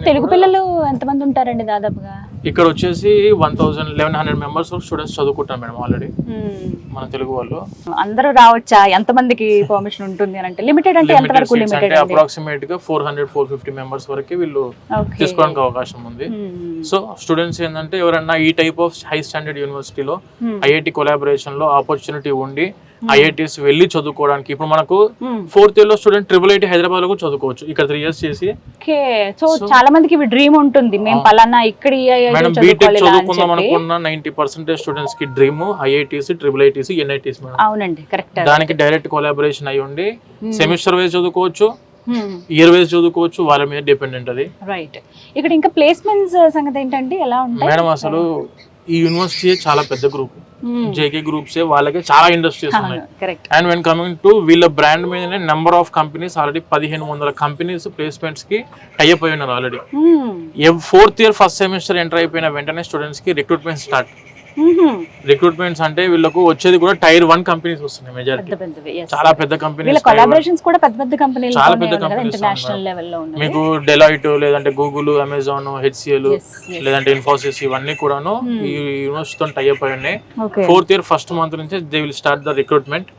తెలుగు పిల్లలు ఎంతమంది ఉంటారండి దాదాపుగా? ఇక్కడ వచ్చేసి 1100 మెంబర్స్ స్టూడెంట్స్ చదువుకుంటారు మేడం ఆల్రెడీ మన తెలుగు వాళ్ళు. అందరూ రావచ్చా? ఎంత మందికి పర్మిషన్ ఉంటుంది అని అంటే లిమిటెడ్ అంటే ఎంత వరకు లిమిటెడ్? అప్రాక్సిమేట్ గా 400-450 మెంబర్స్ వరకు వీళ్ళు తీసుకోవడానికి అవకాశం ఉంది. సో స్టూడెంట్స్ ఏంటంటే ఎవరన్నా ఈ టైప్ ఆఫ్ హై స్టాండర్డ్ యూనివర్సిటీలో ఐఐటి కొలాబరేషన్ లో ఆపర్చునిటీ ఉండి ఐఐటీస్ వెళ్ళి చదువుకోవడానికి, ఇప్పుడు మనకు 4th ఇయర్ లో స్టూడెంట్ IIIT హైదరాబాద్ లో కూడా చదువుకోవచ్చు ఇక్కడ 3 years చేసి. సో చాలా మందికి ఇవి డ్రీమ్ ఉంటుంది, మేము పలానా ఇక్కడ మేడం బీటెక్ చదువుకుందాం అనుకున్న 90% స్టూడెంట్స్ కి dream IITs, IIITs, NITs madam. అవునండి, కరెక్ట్. దానికి డైరెక్ట్ కొలాబరేషన్ అయి ఉండి సెమిస్టర్ వైజ్ చదువుకోవచ్చు, ఇయర్ వైజ్ చదువుకోవచ్చు, వాళ్ళ మీద డిపెండెంట్ అది. రైట్. ఇక్కడ ఇంకా ప్లేస్మెంట్స్ సంగతి ఏంటంటే ఎలా ఉంటాయి మేడం? అసలు ఈ యూనివర్సిటీ చాలా పెద్ద గ్రూప్, జేకే గ్రూప్స్ వాళ్ళకి చాలా ఇండస్ట్రీస్ ఉన్నాయి. అండ్ వెన్ కమింగ్ టు వీళ్ళ బ్రాండ్ మీదనే number of companies already 1500 companies placements కి టైఅప్ అయి ఉన్నారు already. 4th year first semester enter అయిపోయిన వెంటనే స్టూడెంట్స్ కి రిక్రూట్మెంట్ స్టార్ట్. రిక్రూట్మెంట్స్ అంటే వీళ్ళకు వచ్చేది కూడా Tier 1 కంపెనీస్ వస్తున్నాయి మెజారిటీ, చాలా పెద్ద కంపెనీస్, కొలాబరేషన్స్ కూడా పెద్ద పెద్ద కంపెనీలు, చాలా పెద్ద కంపెనీస్ ఇంటర్నేషనల్ లెవెల్ లో ఉన్నాయి. మీకు డెలాయిట్ లేదంటే గూగుల్, అమెజాన్, HCL లేదంటే ఇన్ఫోసిస్ ఇవన్నీ కూడాను ఈ యూనివర్సిటీతో టైఅప్ అయి ఉన్నాయి. 4th ఇయర్ ఫస్ట్ మంత్ నుంచి they will start the recruitment.